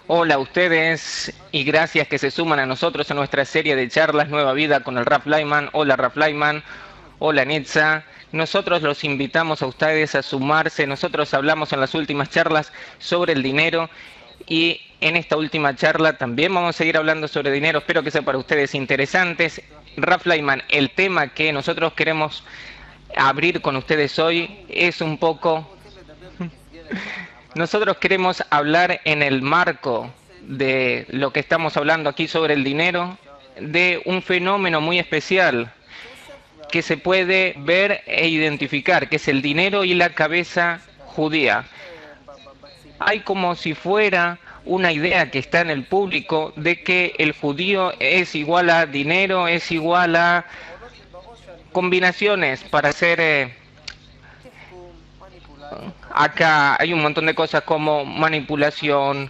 Hola a ustedes y gracias que se suman a nosotros en nuestra serie de charlas Nueva Vida con el Raf Lyman. Hola Raf Lyman, hola Nitza. Nosotros los invitamos a ustedes a sumarse. Nosotros hablamos en las últimas charlas sobre el dinero y en esta última charla también vamos a seguir hablando sobre dinero. Espero que sea para ustedes interesantes. Raf Lyman, el tema que nosotros queremos abrir con ustedes hoy es un poco... Nosotros queremos hablar en el marco de lo que estamos hablando aquí sobre el dinero, de un fenómeno muy especial que se puede ver e identificar, que es el dinero y la cabeza judía. Hay como si fuera una idea que está en el público de que el judío es igual a dinero, es igual a combinaciones para hacer... Acá hay un montón de cosas como manipulación,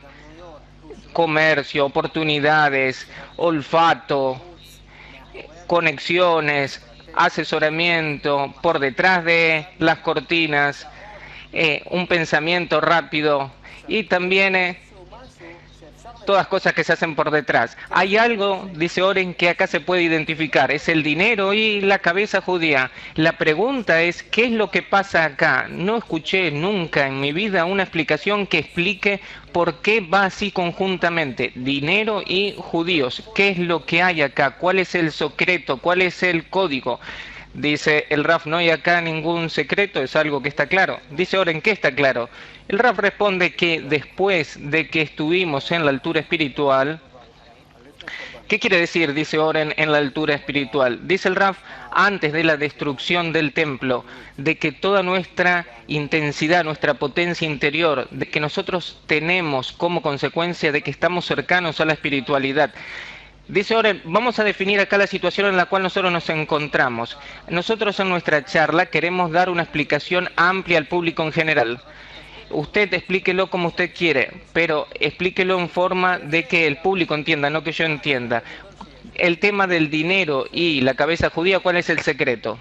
comercio, oportunidades, olfato, conexiones, asesoramiento por detrás de las cortinas, un pensamiento rápido y también todas cosas que se hacen por detrás. Hay algo, dice Oren, que acá se puede identificar, es el dinero y la cabeza judía. La pregunta es, ¿qué es lo que pasa acá? No escuché nunca en mi vida una explicación que explique por qué va así conjuntamente, dinero y judíos. ¿Qué es lo que hay acá? ¿Cuál es el secreto? ¿Cuál es el código? Dice el Raf, no hay acá ningún secreto, es algo que está claro. Dice Oren, ¿qué está claro? El Raf responde que después de que estuvimos en la altura espiritual, ¿qué quiere decir, dice Oren, en la altura espiritual? Dice el Raf, antes de la destrucción del templo, de que toda nuestra intensidad, nuestra potencia interior, de que nosotros tenemos como consecuencia de que estamos cercanos a la espiritualidad. Dice Oren, vamos a definir acá la situación en la cual nosotros nos encontramos. Nosotros en nuestra charla queremos dar una explicación amplia al público en general. Usted explíquelo como usted quiere, pero explíquelo en forma de que el público entienda, no que yo entienda. El tema del dinero y la cabeza judía, ¿cuál es el secreto?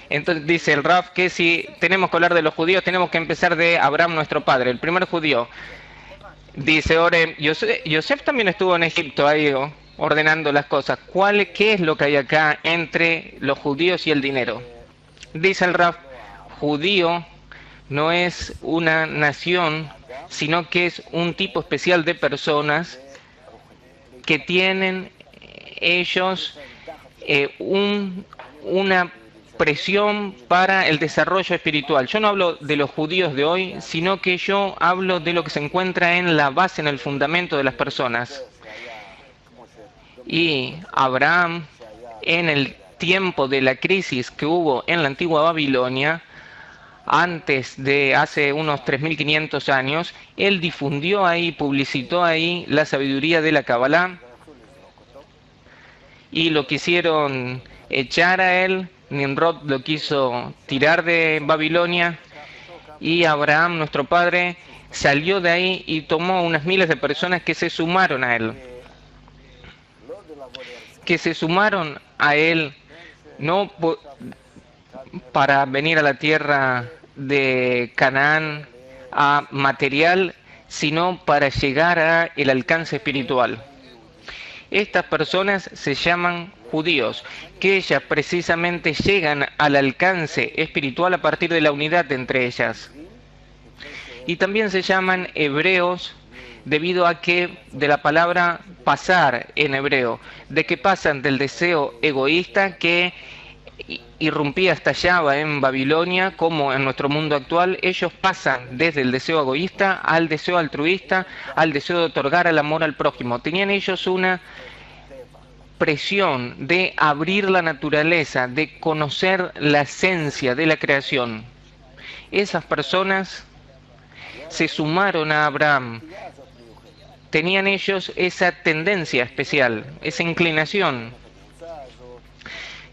Entonces dice el Raf que si tenemos que hablar de los judíos, tenemos que empezar de Abraham, nuestro padre, el primer judío. Dice Oren, Yosef también estuvo en Egipto ahí ordenando las cosas. ¿Qué es lo que hay acá entre los judíos y el dinero? Dice el Raf, judío no es una nación, sino que es un tipo especial de personas que tienen ellos una presión para el desarrollo espiritual. Yo no hablo de los judíos de hoy, sino que yo hablo de lo que se encuentra en la base, en el fundamento de las personas. Y Abraham, en el tiempo de la crisis que hubo en la antigua Babilonia, antes de hace unos 3500 años, él difundió ahí, publicitó ahí la sabiduría de la Kabbalah y lo quisieron echar a él. Nimrod lo quiso tirar de Babilonia y Abraham, nuestro padre, salió de ahí y tomó unas miles de personas que se sumaron a él. Que se sumaron a él no para venir a la tierra de Canaán a material, sino para llegar a el alcance espiritual. Estas personas se llaman judíos, que ellas precisamente llegan al alcance espiritual a partir de la unidad entre ellas. Y también se llaman hebreos debido a que de la palabra pasar en hebreo, de que pasan del deseo egoísta que irrumpía, estallaba en Babilonia como en nuestro mundo actual. Ellos pasan desde el deseo egoísta al deseo altruista, al deseo de otorgar el amor al prójimo. Tenían ellos una presión de abrir la naturaleza, de conocer la esencia de la creación. Esas personas se sumaron a Abraham. Tenían ellos esa tendencia especial, esa inclinación.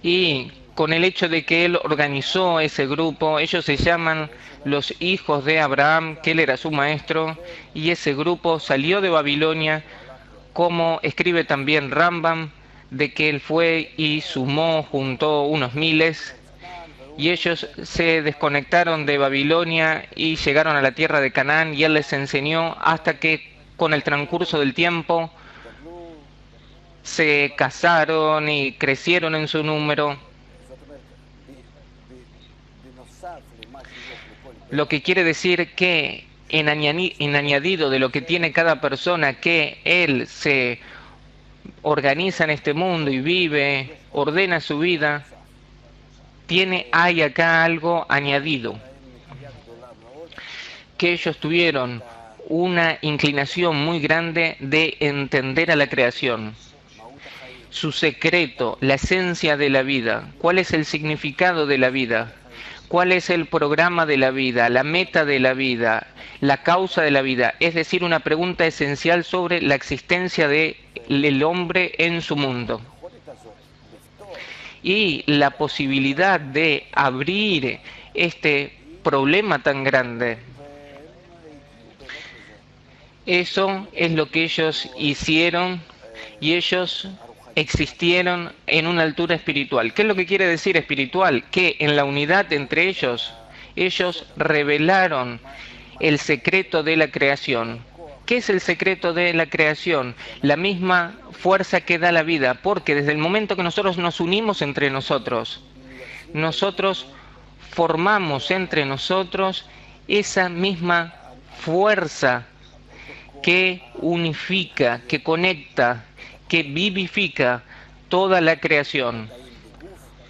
Y con el hecho de que él organizó ese grupo, ellos se llaman los hijos de Abraham, que él era su maestro, y ese grupo salió de Babilonia, como escribe también Rambam, de que él fue y sumó, juntó unos miles, Y ellos se desconectaron de Babilonia y llegaron a la tierra de Canaán, y Él les enseñó hasta que con el transcurso del tiempo se casaron y crecieron en su número. Lo que quiere decir que en añadido de lo que tiene cada persona, que Él se organiza en este mundo y vive, ordena su vida, hay acá algo añadido, que ellos tuvieron una inclinación muy grande de entender a la creación, su secreto, la esencia de la vida, cuál es el significado de la vida, cuál es el programa de la vida, la meta de la vida, la causa de la vida, es decir, una pregunta esencial sobre la existencia del hombre en su mundo. Y la posibilidad de abrir este problema tan grande. Eso es lo que ellos hicieron, y ellos existieron en una altura espiritual. ¿Qué es lo que quiere decir espiritual? Que en la unidad entre ellos revelaron el secreto de la creación. ¿Qué es el secreto de la creación? La misma fuerza que da la vida, porque desde el momento que nosotros nos unimos entre nosotros formamos entre nosotros esa misma fuerza que unifica, que conecta, que vivifica toda la creación.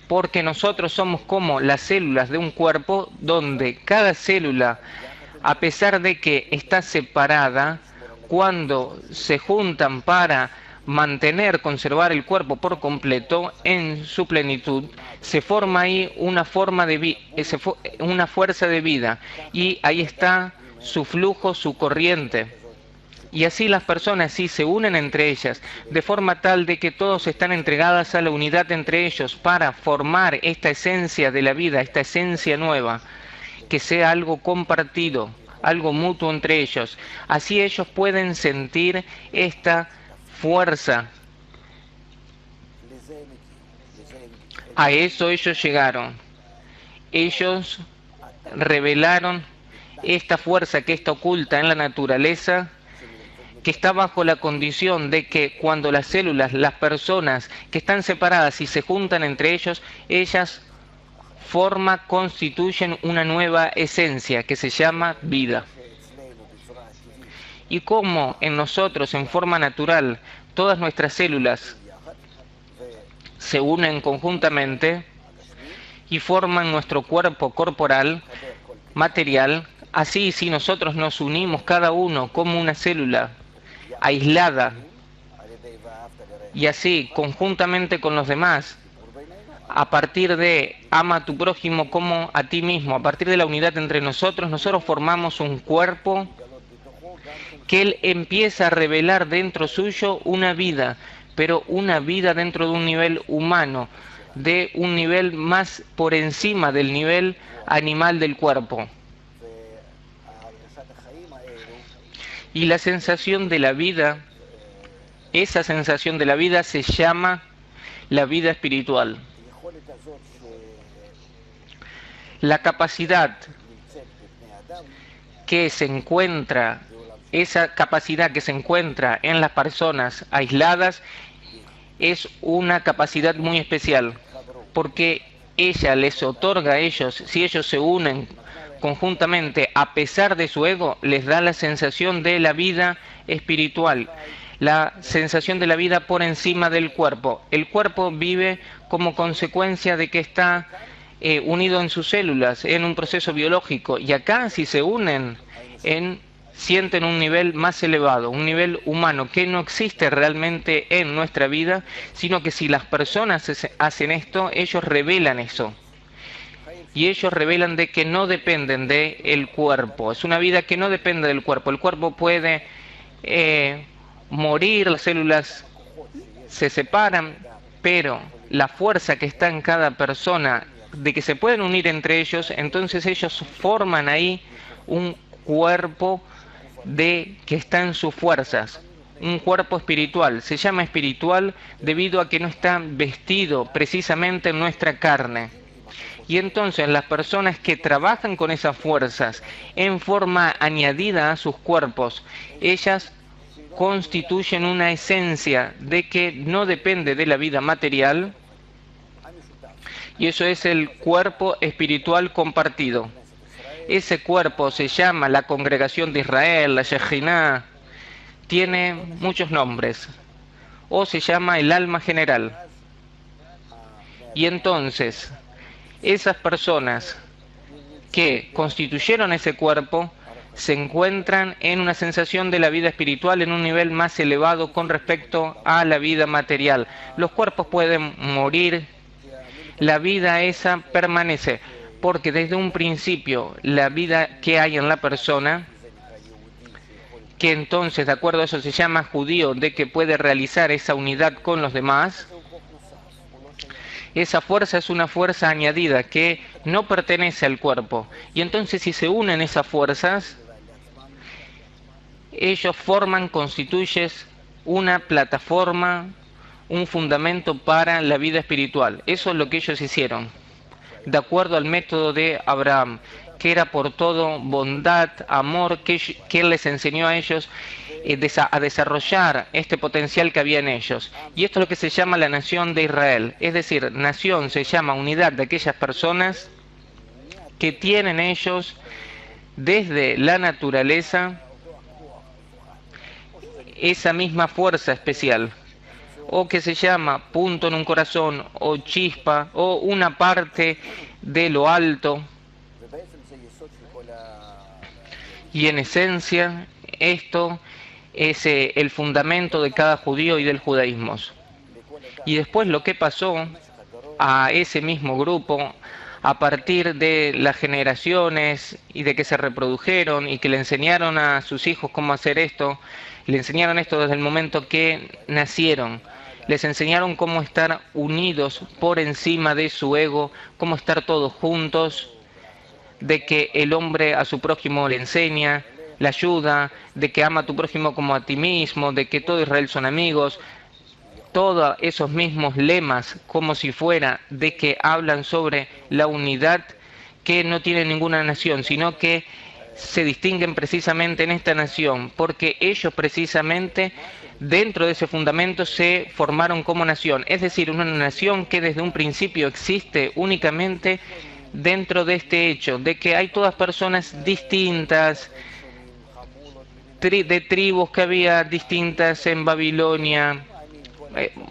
Porque nosotros somos como las células de un cuerpo, donde cada célula, a pesar de que está separada, cuando se juntan para conservar el cuerpo por completo en su plenitud, se forma ahí una fuerza de vida, y ahí está su flujo, su corriente. Y así las personas se unen entre ellas, de forma tal de que todos están entregadas a la unidad entre ellos para formar esta esencia de la vida, esta esencia nueva, que sea algo compartido, algo mutuo entre ellos. Así ellos pueden sentir esta fuerza. A eso ellos llegaron. Ellos revelaron esta fuerza que está oculta en la naturaleza, que está bajo la condición de que cuando las células, las personas que están separadas y se juntan entre ellas constituyen una nueva esencia que se llama vida. Y como en nosotros, en forma natural, todas nuestras células se unen conjuntamente y forman nuestro cuerpo corporal, material, así si nosotros nos unimos cada uno como una célula aislada, y así conjuntamente con los demás, a partir de ama a tu prójimo como a ti mismo, a partir de la unidad entre nosotros formamos un cuerpo que Él empieza a revelar dentro suyo una vida, pero una vida dentro de un nivel humano, de un nivel más por encima del nivel animal del cuerpo. Y la sensación de la vida, esa sensación de la vida se llama la vida espiritual. La capacidad que se encuentra, esa capacidad que se encuentra en las personas aisladas, es una capacidad muy especial, porque ella les otorga a ellos, si ellos se unen conjuntamente, a pesar de su ego, les da la sensación de la vida espiritual, la sensación de la vida por encima del cuerpo. El cuerpo vive como consecuencia de que está unido en sus células, en un proceso biológico, y acá si se unen, sienten un nivel más elevado, un nivel humano que no existe realmente en nuestra vida, sino que si las personas hacen esto, ellos revelan eso. Y ellos revelan de que no dependen del cuerpo. Es una vida que no depende del cuerpo. El cuerpo puede morir, las células se separan, pero la fuerza que está en cada persona, de que se pueden unir entre ellos, entonces ellos forman ahí un cuerpo que está en sus fuerzas. Un cuerpo espiritual. Se llama espiritual debido a que no está vestido precisamente en nuestra carne. Y entonces las personas que trabajan con esas fuerzas en forma añadida a sus cuerpos, ellas constituyen una esencia de que no depende de la vida material, y eso es el cuerpo espiritual compartido. Ese cuerpo se llama la Congregación de Israel, la Shejinah, tiene muchos nombres, o se llama el alma general. Y entonces, esas personas que constituyeron ese cuerpo se encuentran en una sensación de la vida espiritual en un nivel más elevado con respecto a la vida material. Los cuerpos pueden morir, la vida esa permanece, porque desde un principio la vida que hay en la persona, que entonces de acuerdo a eso se llama judío, de que puede realizar esa unidad con los demás, esa fuerza es una fuerza añadida que no pertenece al cuerpo. Y entonces si se unen esas fuerzas, ellos constituyen una plataforma, un fundamento para la vida espiritual. Eso es lo que ellos hicieron, de acuerdo al método de Abraham, que era por todo bondad, amor, que él les enseñó a ellos a desarrollar este potencial que había en ellos. Y esto es lo que se llama la nación de Israel. Es decir, nación se llama unidad de aquellas personas que tienen ellos desde la naturaleza esa misma fuerza especial, o que se llama punto en un corazón, o chispa, o una parte de lo alto. Y en esencia, esto es el fundamento de cada judío y del judaísmo. Y después lo que pasó a ese mismo grupo, a partir de las generaciones y de que se reprodujeron y que le enseñaron a sus hijos cómo hacer esto, le enseñaron esto desde el momento que nacieron. Les enseñaron cómo estar unidos por encima de su ego, cómo estar todos juntos, de que el hombre a su prójimo le enseña, le ayuda, de que ama a tu prójimo como a ti mismo, de que todo Israel son amigos. Todos esos mismos lemas, como si fuera de que hablan sobre la unidad que no tiene ninguna nación, sino que se distinguen precisamente en esta nación, porque ellos precisamente dentro de ese fundamento se formaron como nación, es decir, una nación que desde un principio existe únicamente dentro de este hecho, de que hay todas personas distintas, de tribus que había distintas en Babilonia,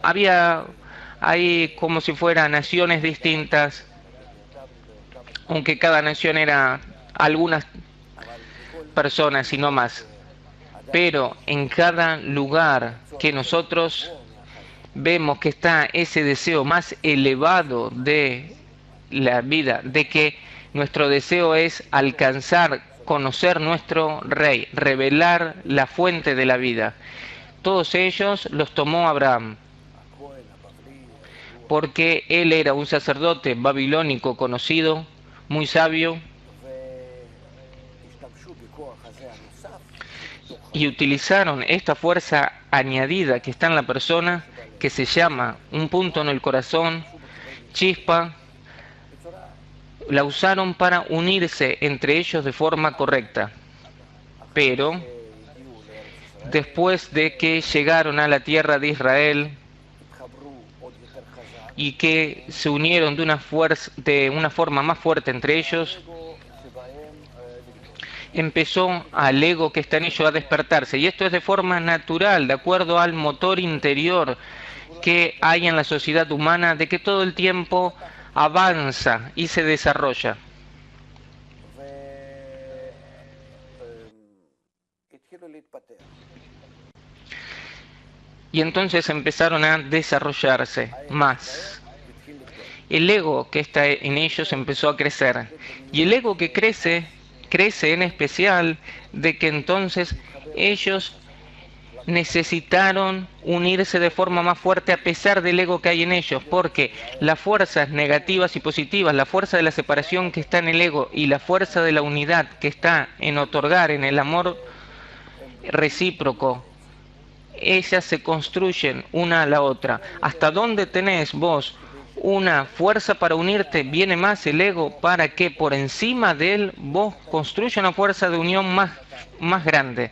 había ahí como si fueran naciones distintas, aunque cada nación era algunas personas y no más. Pero en cada lugar que nosotros vemos que está ese deseo más elevado de la vida, de que nuestro deseo es alcanzar, conocer nuestro Rey, revelar la fuente de la vida. Todos ellos los tomó Abraham, porque él era un sacerdote babilónico conocido, muy sabio, y utilizaron esta fuerza añadida que está en la persona, que se llama un punto en el corazón, chispa, la usaron para unirse entre ellos de forma correcta. Pero después de que llegaron a la tierra de Israel y que se unieron de una forma más fuerte entre ellos, empezó al ego que está en ellos a despertarse. Y esto es de forma natural, de acuerdo al motor interior que hay en la sociedad humana, de que todo el tiempo avanza y se desarrolla. Y entonces empezaron a desarrollarse más. El ego que está en ellos empezó a crecer. Y el ego que crece en especial de que entonces ellos necesitaron unirse de forma más fuerte a pesar del ego que hay en ellos, porque las fuerzas negativas y positivas, la fuerza de la separación que está en el ego y la fuerza de la unidad que está en otorgar, en el amor recíproco, ellas se construyen una a la otra. ¿Hasta dónde tenés vos una fuerza para unirte, viene más el ego para que por encima de él vos construyas una fuerza de unión más grande.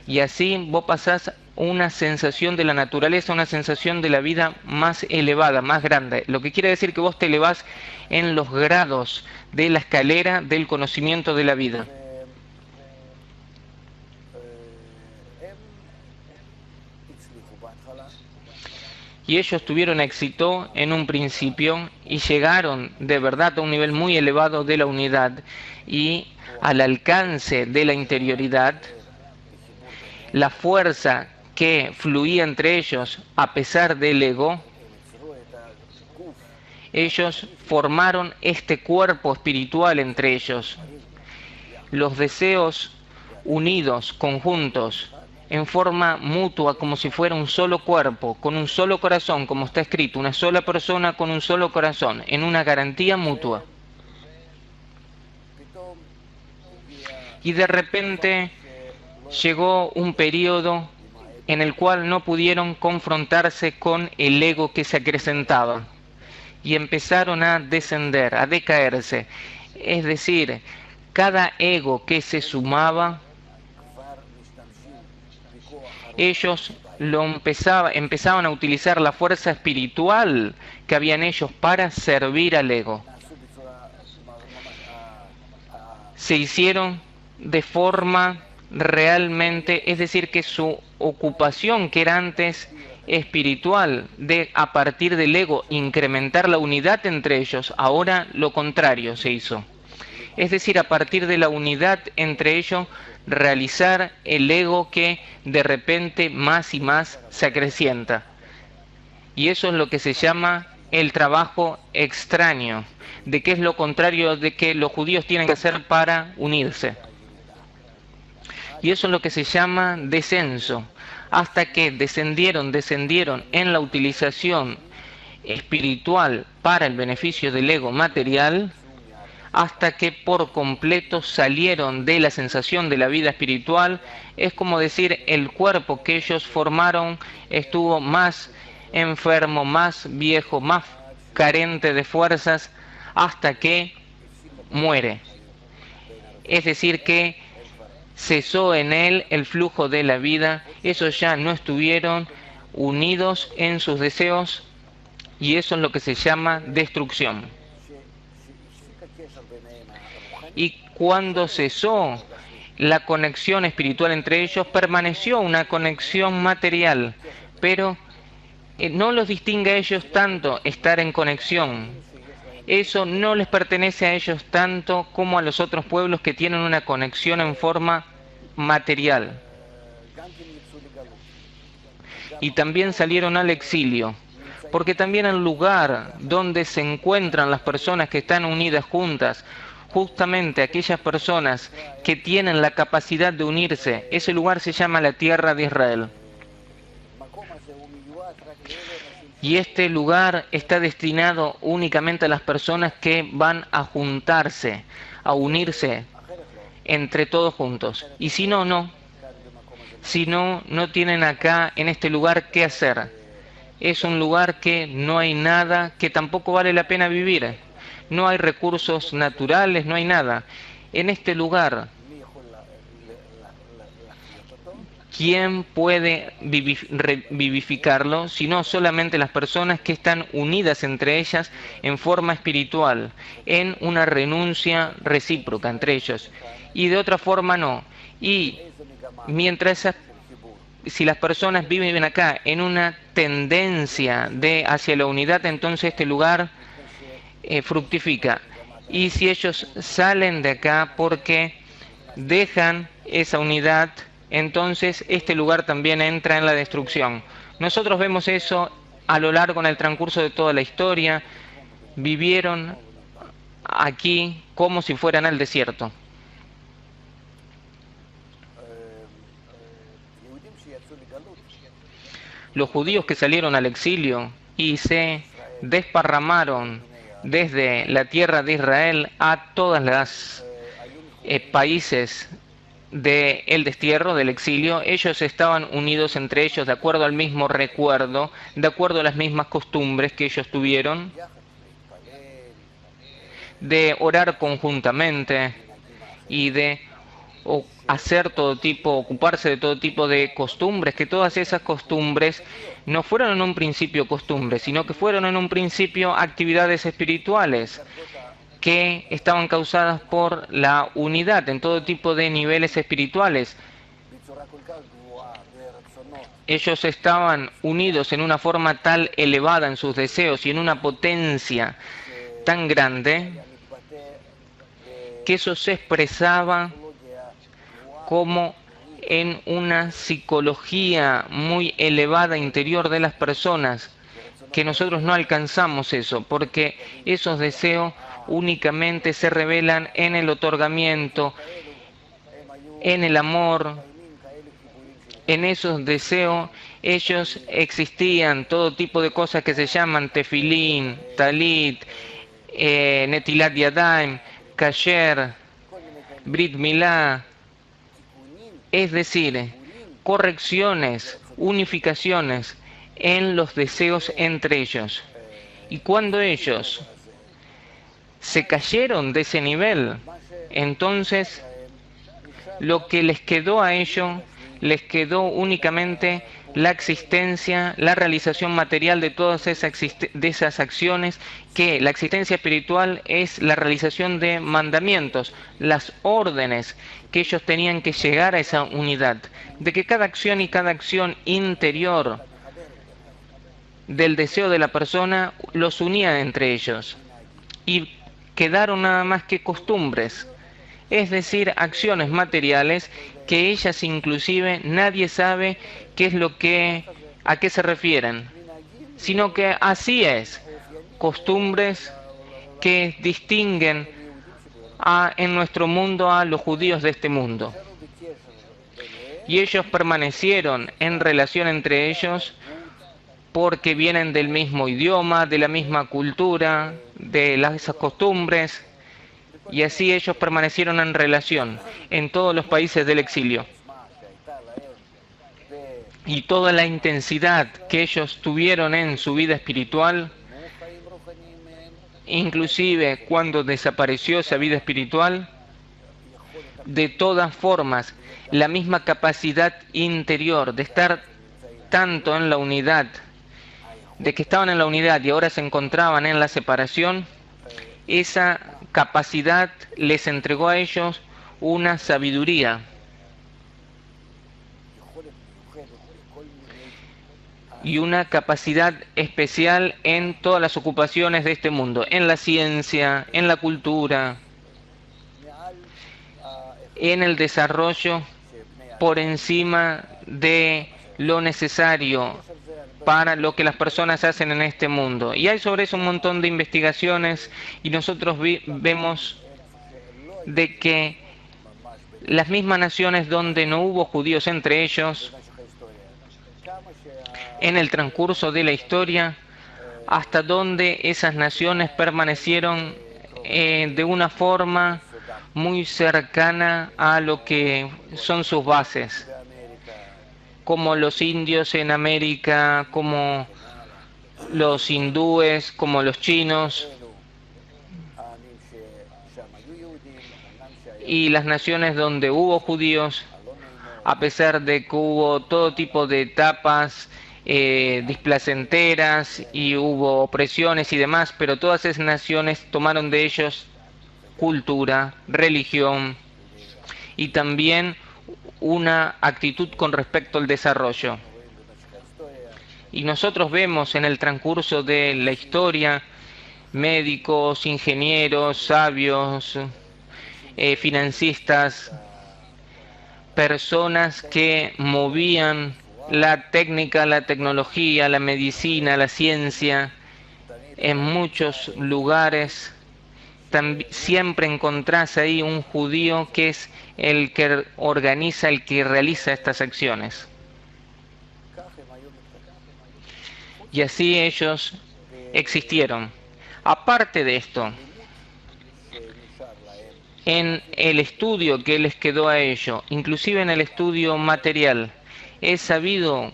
Y así vos pasás una sensación de la naturaleza, una sensación de la vida más elevada, más grande. Lo que quiere decir que vos te elevás en los grados de la escalera del conocimiento de la vida. Y ellos tuvieron éxito en un principio y llegaron de verdad a un nivel muy elevado de la unidad y al alcance de la interioridad. La fuerza que fluía entre ellos a pesar del ego, ellos formaron este cuerpo espiritual entre ellos. Los deseos unidos, conjuntos, en forma mutua, como si fuera un solo cuerpo, con un solo corazón, como está escrito, una sola persona con un solo corazón, en una garantía mutua. Y de repente llegó un periodo en el cual no pudieron confrontarse con el ego que se acrecentaba y empezaron a descender, a decaerse. Es decir, cada ego que se sumaba, ellos empezaban a utilizar la fuerza espiritual que habían ellos para servir al ego. Se hicieron de forma realmente, es decir, que su ocupación que era antes espiritual, de a partir del ego incrementar la unidad entre ellos, ahora lo contrario se hizo. Es decir, a partir de la unidad entre ellos, realizar el ego que de repente más y más se acrecienta. Y eso es lo que se llama el trabajo extraño, de qué es lo contrario de que los judíos tienen que hacer para unirse. Y eso es lo que se llama descenso, hasta que descendieron en la utilización espiritual para el beneficio del ego material, hasta que por completo salieron de la sensación de la vida espiritual. Es como decir, el cuerpo que ellos formaron estuvo más enfermo, más viejo, más carente de fuerzas, hasta que muere. Es decir, que cesó en él el flujo de la vida, esos ya no estuvieron unidos en sus deseos, y eso es lo que se llama destrucción. Y cuando cesó la conexión espiritual entre ellos, permaneció una conexión material, pero no los distingue a ellos tanto estar en conexión. Eso no les pertenece a ellos tanto como a los otros pueblos que tienen una conexión en forma material. Y también salieron al exilio, porque también el lugar donde se encuentran las personas que están unidas juntas, justamente aquellas personas que tienen la capacidad de unirse, ese lugar se llama la tierra de Israel. Y este lugar está destinado únicamente a las personas que van a juntarse, a unirse entre todos juntos. Y si no, no. Si no, no tienen acá en este lugar qué hacer. Es un lugar que no hay nada, que tampoco vale la pena vivir. No hay recursos naturales, no hay nada. En este lugar, ¿quién puede vivificarlo? Sino solamente las personas que están unidas entre ellas en forma espiritual, en una renuncia recíproca entre ellos. Y de otra forma no. Y mientras si las personas viven acá en una tendencia hacia la unidad, entonces este lugar fructifica. Y si ellos salen de acá porque dejan esa unidad, entonces este lugar también entra en la destrucción. Nosotros vemos eso a lo largo en el transcurso de toda la historia. Vivieron aquí como si fueran al desierto. Los judíos que salieron al exilio y se desparramaron desde la tierra de Israel a todas las países del destierro, del exilio, ellos estaban unidos entre ellos de acuerdo al mismo recuerdo, de acuerdo a las mismas costumbres que ellos tuvieron. de orar conjuntamente y de hacer todo tipo, ocuparse de todo tipo de costumbres, que todas esas costumbres no fueron en un principio costumbres, sino que fueron en un principio actividades espirituales que estaban causadas por la unidad en todo tipo de niveles espirituales. Ellos estaban unidos en una forma tal elevada en sus deseos y en una potencia tan grande que eso se expresaba como en una psicología muy elevada interior de las personas, que nosotros no alcanzamos eso, porque esos deseos únicamente se revelan en el otorgamiento, en el amor. En esos deseos ellos existían todo tipo de cosas que se llaman tefilín, talit, netilat yadayim, kasher, brit milá, es decir, correcciones, unificaciones en los deseos entre ellos. Y cuando ellos se cayeron de ese nivel, entonces lo que les quedó a ellos, les quedó únicamente la existencia, la realización material de todas esas acciones, que la existencia espiritual es la realización de mandamientos, las órdenes que ellos tenían que llegar a esa unidad, de que cada acción y cada acción interior del deseo de la persona los unía entre ellos y quedaron nada más que costumbres, es decir, acciones materiales que ellas inclusive nadie sabe qué es a qué se refieren, sino que así es, costumbres que distinguen en nuestro mundo a los judíos de este mundo. Y ellos permanecieron en relación entre ellos porque vienen del mismo idioma, de la misma cultura, de esas costumbres, y así ellos permanecieron en relación en todos los países del exilio. Y toda la intensidad que ellos tuvieron en su vida espiritual, inclusive cuando desapareció esa vida espiritual, de todas formas, la misma capacidad interior de estar tanto en la unidad, de que estaban en la unidad y ahora se encontraban en la separación, esa capacidad les entregó a ellos una sabiduría y una capacidad especial en todas las ocupaciones de este mundo, en la ciencia, en la cultura, en el desarrollo por encima de lo necesario para lo que las personas hacen en este mundo. Y hay sobre eso un montón de investigaciones y nosotros vemos de que las mismas naciones donde no hubo judíos entre ellos, en el transcurso de la historia, hasta donde esas naciones permanecieron de una forma muy cercana a lo que son sus bases, como los indios en América, como los hindúes, como los chinos, y las naciones donde hubo judíos, a pesar de que hubo todo tipo de etapas displacenteras y hubo opresiones y demás, pero todas esas naciones tomaron de ellos cultura, religión y también una actitud con respecto al desarrollo. Y nosotros vemos en el transcurso de la historia médicos, ingenieros, sabios, financistas, personas que movían la técnica, la tecnología, la medicina, la ciencia en muchos lugares. Siempre encontrás ahí un judío que es el que organiza, el que realiza estas acciones. Y así ellos existieron. Aparte de esto, en el estudio que les quedó a ellos, inclusive en el estudio material, es sabido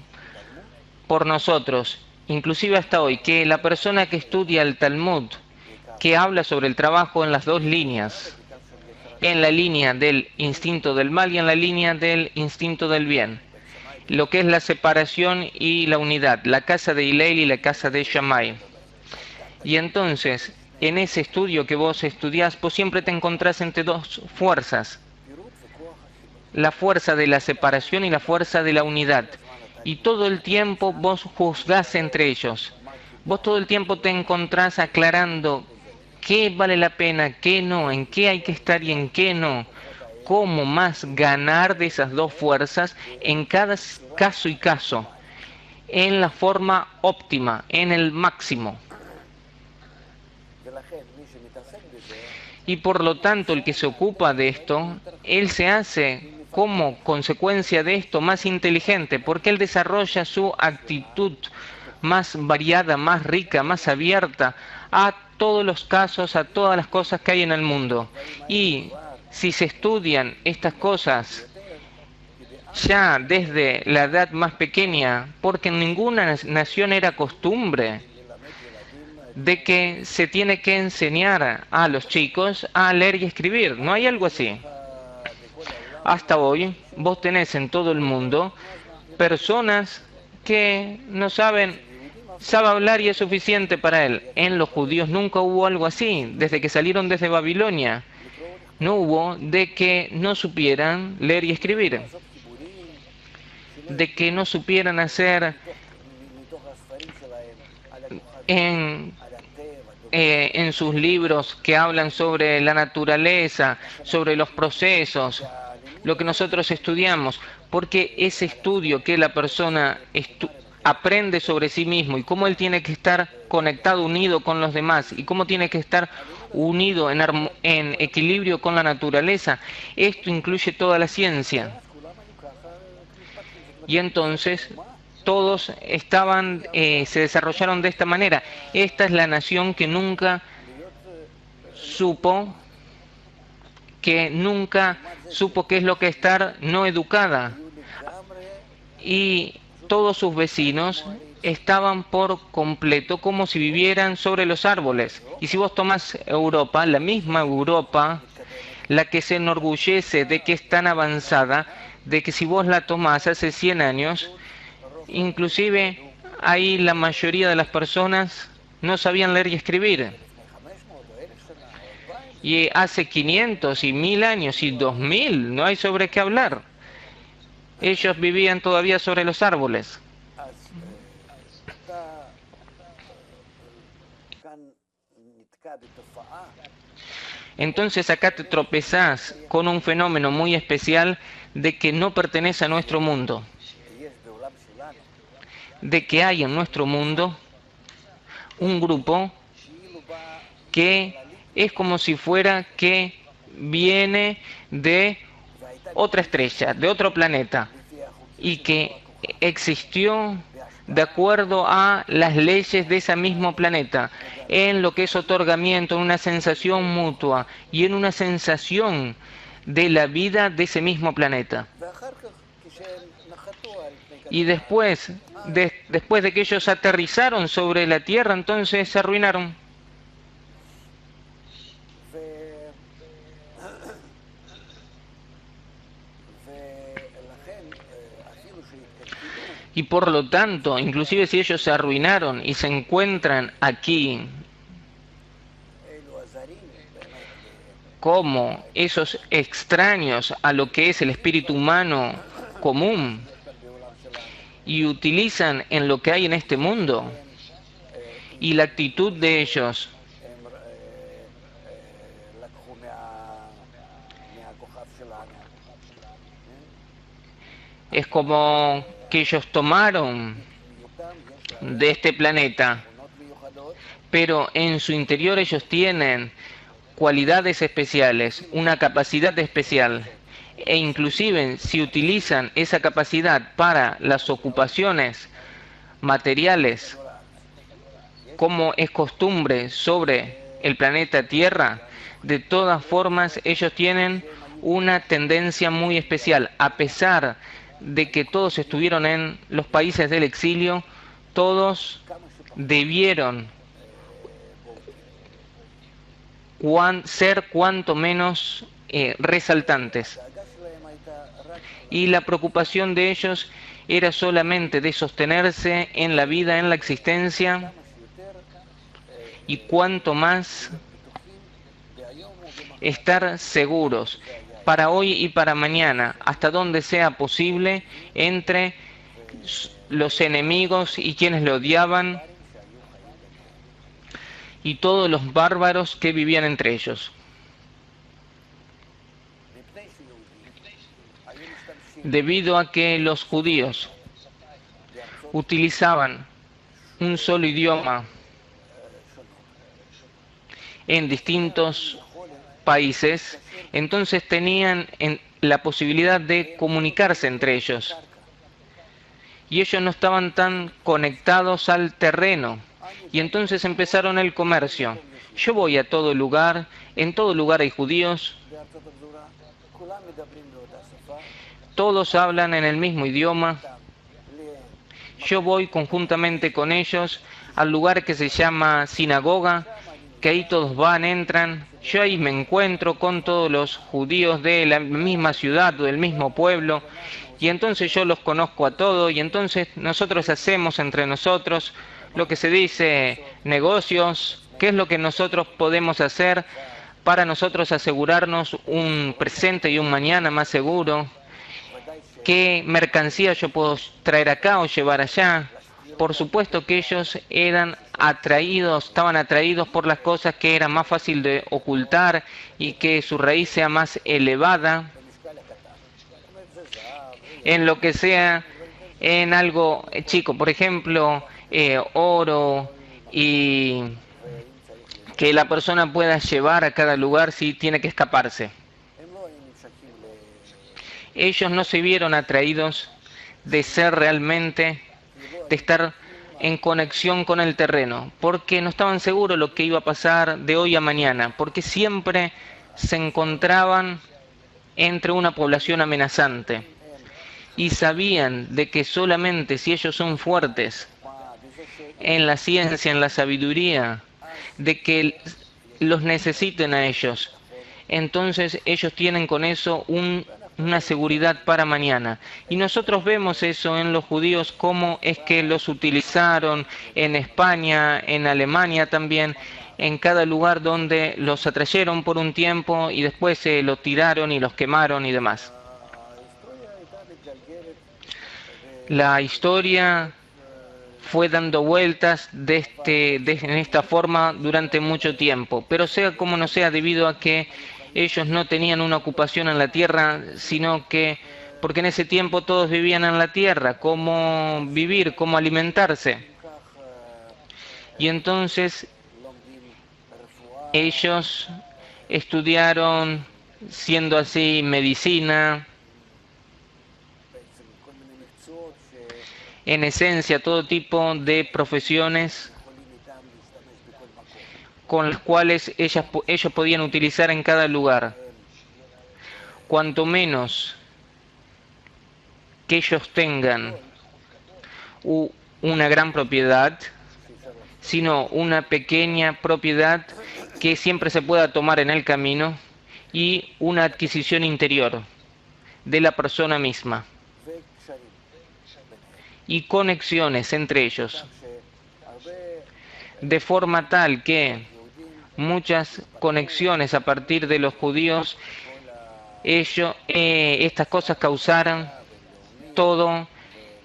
por nosotros, inclusive hasta hoy, que la persona que estudia el Talmud, que habla sobre el trabajo en las dos líneas, en la línea del instinto del mal y en la línea del instinto del bien, lo que es la separación y la unidad, la casa de Hillel y la casa de Shammai. Y entonces, en ese estudio que vos estudiás, vos siempre te encontrás entre dos fuerzas, la fuerza de la separación y la fuerza de la unidad. Y todo el tiempo vos juzgás entre ellos. Vos todo el tiempo te encontrás aclarando qué vale la pena, qué no, en qué hay que estar y en qué no. Cómo más ganar de esas dos fuerzas en cada caso y caso, en la forma óptima, en el máximo. Y por lo tanto, el que se ocupa de esto, él se hace como consecuencia de esto más inteligente, porque él desarrolla su actitud más variada, más rica, más abierta a todos los casos, a todas las cosas que hay en el mundo. Y si se estudian estas cosas ya desde la edad más pequeña, porque en ninguna nación era costumbre de que se tiene que enseñar a los chicos a leer y escribir. No hay algo así. Hasta hoy vos tenés en todo el mundo personas que no sabe hablar y es suficiente para él. En los judíos nunca hubo algo así. Desde que salieron desde Babilonia, no hubo de que no supieran leer y escribir, de que no supieran hacer en sus libros que hablan sobre la naturaleza, sobre los procesos, lo que nosotros estudiamos, porque ese estudio que la persona aprende sobre sí mismo y cómo él tiene que estar conectado, unido con los demás y cómo tiene que estar unido en equilibrio con la naturaleza, esto incluye toda la ciencia. Y entonces todos se desarrollaron de esta manera. Esta es la nación que nunca supo qué es lo que es estar no educada. Y todos sus vecinos estaban por completo como si vivieran sobre los árboles. Y si vos tomás Europa, la misma Europa, la que se enorgullece de que es tan avanzada, de que si vos la tomás hace 100 años, inclusive ahí la mayoría de las personas no sabían leer y escribir. Y hace 500 y 1000 años y 2000 no hay sobre qué hablar. Ellos vivían todavía sobre los árboles. Entonces acá te tropezás con un fenómeno muy especial de que no pertenece a nuestro mundo. De que hay en nuestro mundo un grupo que es como si fuera que viene de otra estrella, de otro planeta, y que existió de acuerdo a las leyes de ese mismo planeta, en lo que es otorgamiento, en una sensación mutua y en una sensación de la vida de ese mismo planeta. Y después de que ellos aterrizaron sobre la Tierra, entonces se arruinaron. Y por lo tanto, inclusive si ellos se arruinaron y se encuentran aquí como esos extraños a lo que es el espíritu humano común y utilizan en lo que hay en este mundo, y la actitud de ellos es como que ellos tomaron de este planeta, pero en su interior ellos tienen cualidades especiales, una capacidad especial, e inclusive si utilizan esa capacidad para las ocupaciones materiales, como es costumbre sobre el planeta Tierra, de todas formas ellos tienen una tendencia muy especial, a pesar de que todos estuvieron en los países del exilio, todos debieron ser cuanto menos resaltantes. Y la preocupación de ellos era solamente de sostenerse en la vida, en la existencia, y cuanto más estar seguros para hoy y para mañana, hasta donde sea posible, entre los enemigos y quienes le odiaban y todos los bárbaros que vivían entre ellos. Debido a que los judíos utilizaban un solo idioma en distintos países, entonces tenían la posibilidad de comunicarse entre ellos. Y ellos no estaban tan conectados al terreno. Y entonces empezaron el comercio. Yo voy a todo lugar, en todo lugar hay judíos, todos hablan en el mismo idioma. Yo voy conjuntamente con ellos al lugar que se llama sinagoga, que ahí todos van, entran. Yo ahí me encuentro con todos los judíos de la misma ciudad o del mismo pueblo, y entonces yo los conozco a todos, y entonces nosotros hacemos entre nosotros lo que se dice negocios, qué es lo que nosotros podemos hacer para nosotros asegurarnos un presente y un mañana más seguro, qué mercancía yo puedo traer acá o llevar allá. Por supuesto que ellos estaban atraídos por las cosas que era más fácil de ocultar y que su raíz sea más elevada, en lo que sea, en algo chico, por ejemplo, oro, y que la persona pueda llevar a cada lugar si tiene que escaparse. Ellos no se vieron atraídos de ser realmente, de estar en conexión con el terreno, porque no estaban seguros lo que iba a pasar de hoy a mañana, porque siempre se encontraban entre una población amenazante y sabían de que solamente si ellos son fuertes en la ciencia, en la sabiduría, de que los necesiten a ellos, entonces ellos tienen con eso una seguridad para mañana. Y nosotros vemos eso en los judíos, cómo es que los utilizaron en España, en Alemania también, en cada lugar donde los atrayeron por un tiempo y después se los tiraron y los quemaron y demás. La historia fue dando vueltas en esta forma durante mucho tiempo, pero sea como no sea, debido a que ellos no tenían una ocupación en la tierra, sino que, porque en ese tiempo todos vivían en la tierra, cómo vivir, cómo alimentarse. Y entonces ellos estudiaron, siendo así, medicina, en esencia todo tipo de profesiones con las cuales ellos podían utilizar en cada lugar. Cuanto menos que ellos tengan una gran propiedad, sino una pequeña propiedad que siempre se pueda tomar en el camino, y una adquisición interior de la persona misma y conexiones entre ellos, de forma tal que muchas conexiones a partir de los judíos, estas cosas causaron todo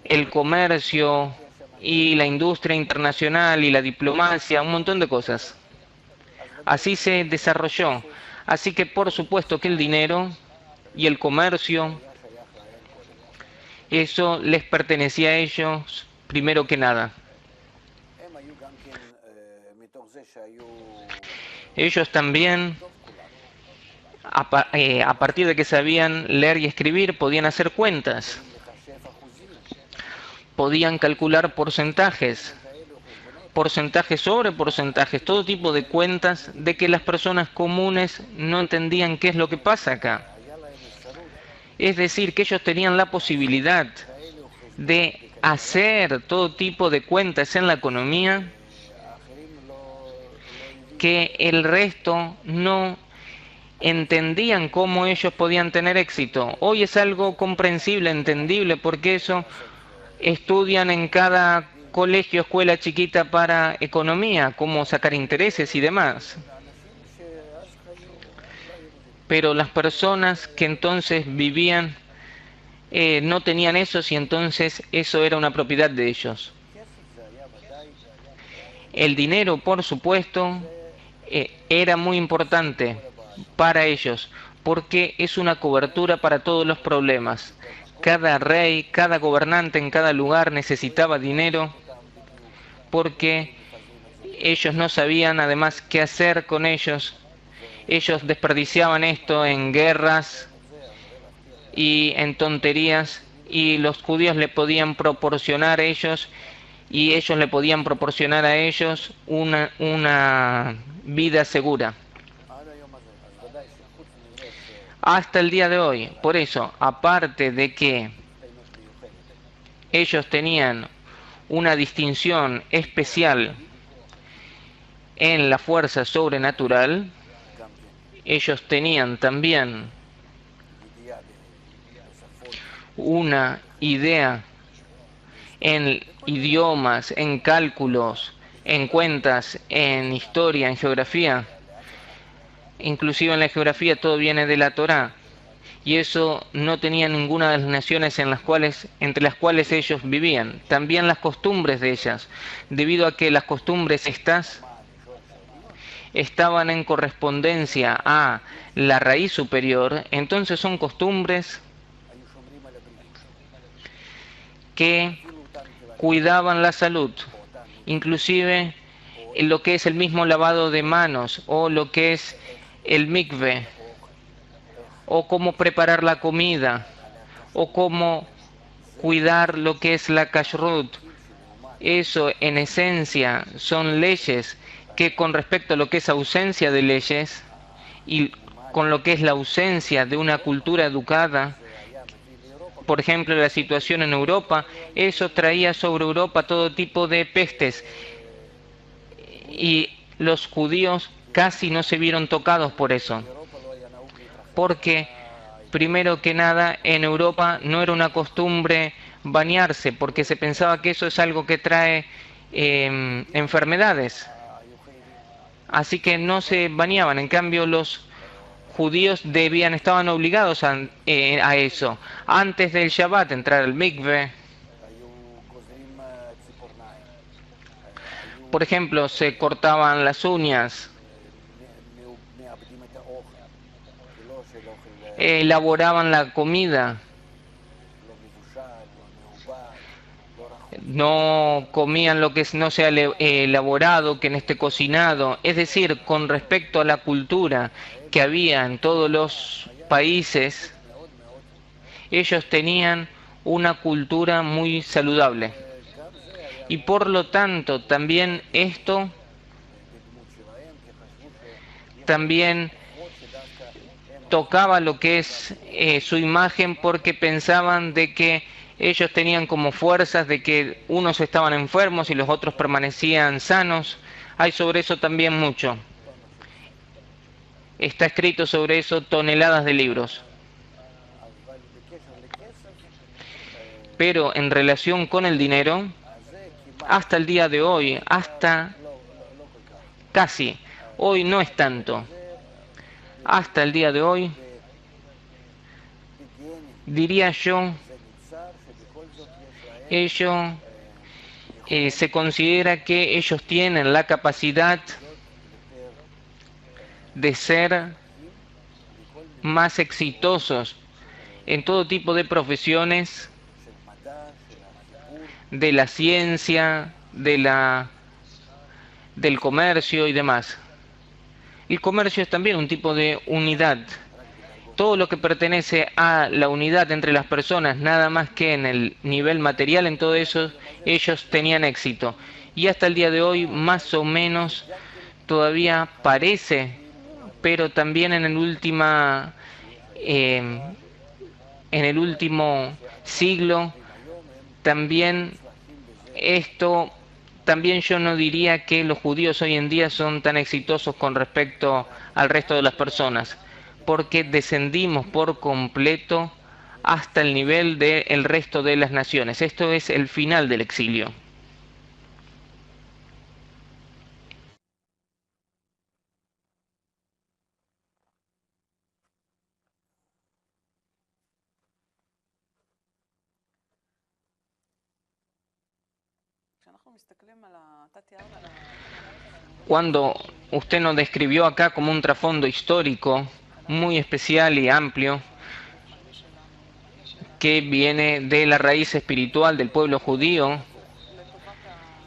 el comercio y la industria internacional y la diplomacia, un montón de cosas. Así se desarrolló. Así que por supuesto que el dinero y el comercio, eso les pertenecía a ellos primero que nada. Ellos también, a partir de que sabían leer y escribir, podían hacer cuentas, podían calcular porcentajes sobre porcentajes, todo tipo de cuentas de que las personas comunes no entendían qué es lo que pasa acá. Es decir, que ellos tenían la posibilidad de hacer todo tipo de cuentas en la economía que el resto no entendían cómo ellos podían tener éxito. Hoy es algo comprensible, entendible, porque eso estudian en cada colegio, escuela chiquita para economía, cómo sacar intereses y demás. Pero las personas que entonces vivían no tenían eso, y entonces eso era una propiedad de ellos. El dinero, por supuesto, era muy importante para ellos, porque es una cobertura para todos los problemas. Cada rey, cada gobernante en cada lugar necesitaba dinero porque ellos no sabían además qué hacer con ellos. Ellos desperdiciaban esto en guerras y en tonterías, y los judíos le podían proporcionar a ellos, y ellos le podían proporcionar a ellos una vida segura. Hasta el día de hoy. Por eso, aparte de que ellos tenían una distinción especial en la fuerza sobrenatural, ellos tenían también una idea en idiomas, en cálculos, en cuentas, en historia, en geografía. Inclusive en la geografía todo viene de la Torá. Y eso no tenía ninguna de las naciones entre las cuales ellos vivían. También las costumbres de ellas, debido a que las costumbres estas estaban en correspondencia a la raíz superior, entonces son costumbres que cuidaban la salud, inclusive lo que es el mismo lavado de manos, o lo que es el mikve, o cómo preparar la comida, o cómo cuidar lo que es la kashrut. Eso en esencia son leyes que, con respecto a lo que es ausencia de leyes y con lo que es la ausencia de una cultura educada, por ejemplo la situación en Europa, eso traía sobre Europa todo tipo de pestes, y los judíos casi no se vieron tocados por eso, porque primero que nada en Europa no era una costumbre bañarse, porque se pensaba que eso es algo que trae enfermedades, así que no se bañaban. En cambio los judíos estaban obligados a eso, antes del Shabbat, entrar al mikve. Por ejemplo, se cortaban las uñas, elaboraban la comida, no comían lo que no sea elaborado, que no esté cocinado. Es decir, con respecto a la cultura que había en todos los países, ellos tenían una cultura muy saludable. Y por lo tanto, también esto también tocaba lo que es su imagen, porque pensaban de que ellos tenían como fuerzas de que unos estaban enfermos y los otros permanecían sanos. Hay sobre eso también mucho. Está escrito sobre eso toneladas de libros. Pero en relación con el dinero, hasta el día de hoy, hasta casi, hoy no es tanto. Hasta el día de hoy, diría yo, se considera que ellos tienen la capacidad de ser más exitosos en todo tipo de profesiones, de la ciencia, del comercio y demás. El comercio es también un tipo de unidad. Todo lo que pertenece a la unidad entre las personas, nada más que en el nivel material, en todo eso ellos tenían éxito. Y hasta el día de hoy, más o menos, todavía parece, pero también en el último siglo, también esto también yo no diría que los judíos hoy en día son tan exitosos con respecto al resto de las personas, porque descendimos por completo hasta el nivel del resto de las naciones. Esto es el final del exilio. Cuando usted nos describió acá como un trasfondo histórico muy especial y amplio, que viene de la raíz espiritual del pueblo judío,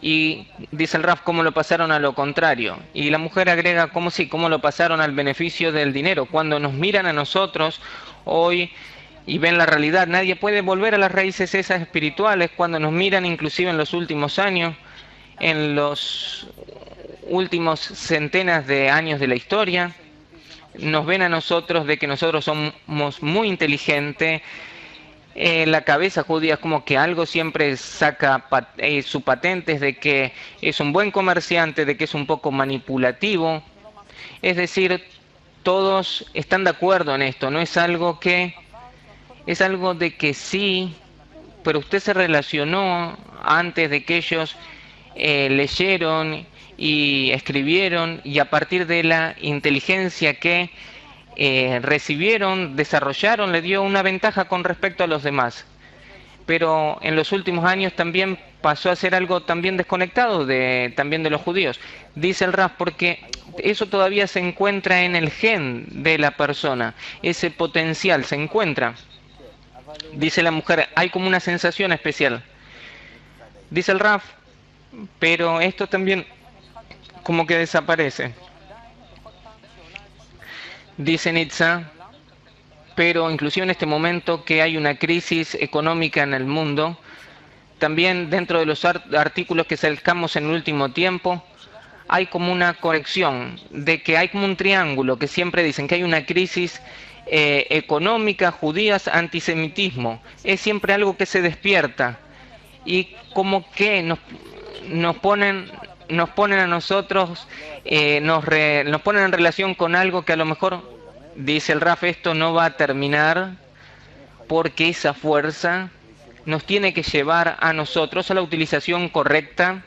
y dice el Raf cómo lo pasaron a lo contrario. Y la mujer agrega cómo sí, cómo lo pasaron al beneficio del dinero. Cuando nos miran a nosotros hoy y ven la realidad, nadie puede volver a las raíces esas espirituales. Cuando nos miran inclusive en los últimos años, en los últimos centenas de años de la historia, nos ven a nosotros de que nosotros somos muy inteligentes. La cabeza judía es como que algo siempre saca su patente, es de que es un buen comerciante, de que es un poco manipulativo. Es decir, todos están de acuerdo en esto, no es algo que es algo de que sí, pero usted se relacionó antes de que ellos leyeron y escribieron, y a partir de la inteligencia que recibieron, desarrollaron, le dio una ventaja con respecto a los demás. Pero en los últimos años también pasó a ser algo también desconectado también de los judíos. Dice el Raf, porque eso todavía se encuentra en el gen de la persona, ese potencial se encuentra. Dice la mujer, hay como una sensación especial. Dice el Raf, pero esto también como que desaparece. Dice Nitza, pero inclusive en este momento que hay una crisis económica en el mundo, también dentro de los artículos que sacamos en el último tiempo, hay como una conexión de que hay como un triángulo que siempre dicen que hay una crisis económica, judías, antisemitismo. Es siempre algo que se despierta y como que nos ponen a nosotros, nos ponen en relación con algo que a lo mejor, dice el Raf, esto no va a terminar porque esa fuerza nos tiene que llevar a nosotros a la utilización correcta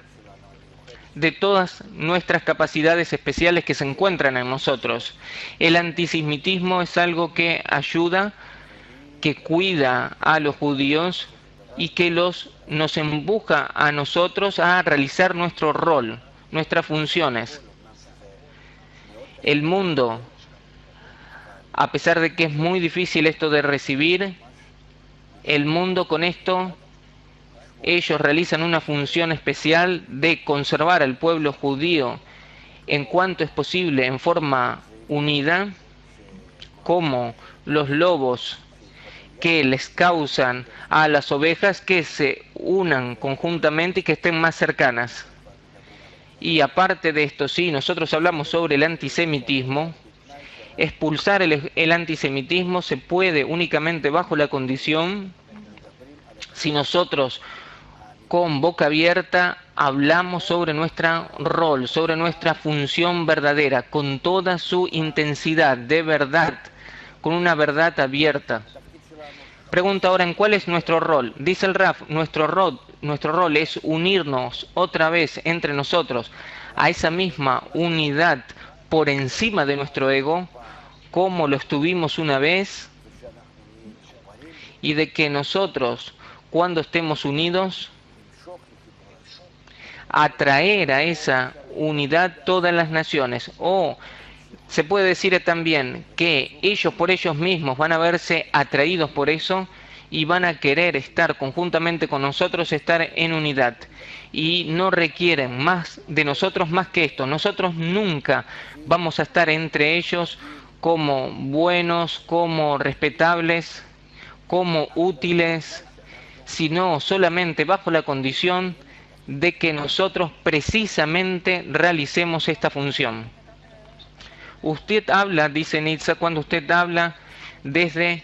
de todas nuestras capacidades especiales que se encuentran en nosotros. El antisemitismo es algo que ayuda, que cuida a los judíos y que nos empuja a nosotros a realizar nuestro rol, nuestras funciones. El mundo, a pesar de que es muy difícil esto de recibir, el mundo con esto, ellos realizan una función especial de conservar al pueblo judío en cuanto es posible en forma unida, como los lobos que les causan a las ovejas que se unan conjuntamente y que estén más cercanas. Y aparte de esto, sí, nosotros hablamos sobre el antisemitismo. Expulsar el antisemitismo se puede únicamente bajo la condición si nosotros con boca abierta hablamos sobre nuestro rol, sobre nuestra función verdadera, con toda su intensidad de verdad, con una verdad abierta. Pregunta ahora, ¿en cuál es nuestro rol? Dice el Raf, nuestro rol es unirnos otra vez entre nosotros a esa misma unidad por encima de nuestro ego, como lo estuvimos una vez, y de que nosotros, cuando estemos unidos, atraer a esa unidad todas las naciones. O se puede decir también que ellos por ellos mismos van a verse atraídos por eso y van a querer estar conjuntamente con nosotros, estar en unidad. Y no requieren más de nosotros más que esto. Nosotros nunca vamos a estar entre ellos como buenos, como respetables, como útiles, sino solamente bajo la condición de que nosotros precisamente realicemos esta función. Usted habla, dice Nitza, cuando usted habla desde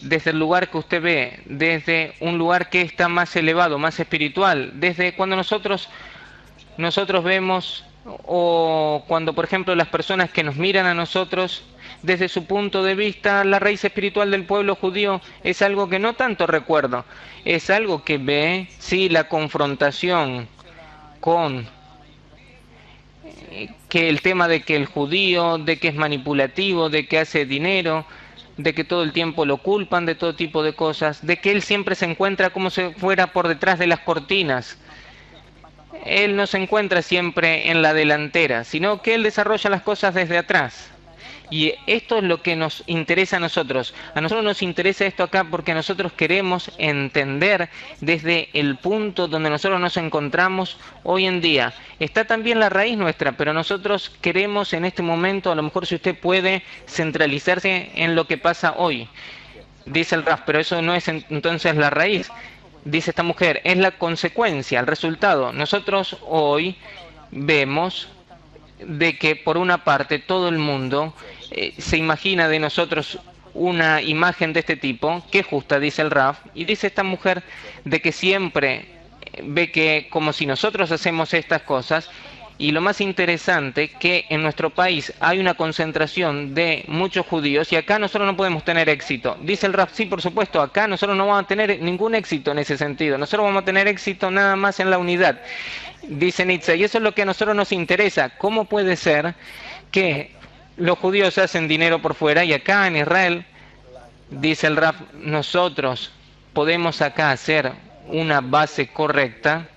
el lugar que usted ve, desde un lugar que está más elevado, más espiritual, desde cuando nosotros nosotros vemos, o cuando por ejemplo las personas que nos miran a nosotros, desde su punto de vista, la raíz espiritual del pueblo judío es algo que no tanto recuerdo, es algo que ve, sí, la confrontación con que el tema de que el judío, de que es manipulativo, de que hace dinero, de que todo el tiempo lo culpan de todo tipo de cosas, de que él siempre se encuentra como si fuera por detrás de las cortinas. Él no se encuentra siempre en la delantera, sino que él desarrolla las cosas desde atrás. Y esto es lo que nos interesa a nosotros. A nosotros nos interesa esto acá porque nosotros queremos entender desde el punto donde nosotros nos encontramos hoy en día. Está también la raíz nuestra, pero nosotros queremos en este momento, a lo mejor si usted puede, centralizarse en lo que pasa hoy. Dice el Raf, pero eso no es entonces la raíz. Dice esta mujer, es la consecuencia, el resultado. Nosotros hoy vemos de que por una parte todo el mundo se imagina de nosotros una imagen de este tipo, que es justa, dice el Raf, y dice esta mujer de que siempre ve que como si nosotros hacemos estas cosas, y lo más interesante que en nuestro país hay una concentración de muchos judíos y acá nosotros no podemos tener éxito. Dice el Raf, sí, por supuesto, acá nosotros no vamos a tener ningún éxito en ese sentido, nosotros vamos a tener éxito nada más en la unidad. Dice Nietzsche, y eso es lo que a nosotros nos interesa. ¿Cómo puede ser que los judíos hacen dinero por fuera y acá en Israel, dice el Raf, nosotros podemos acá hacer una base correcta,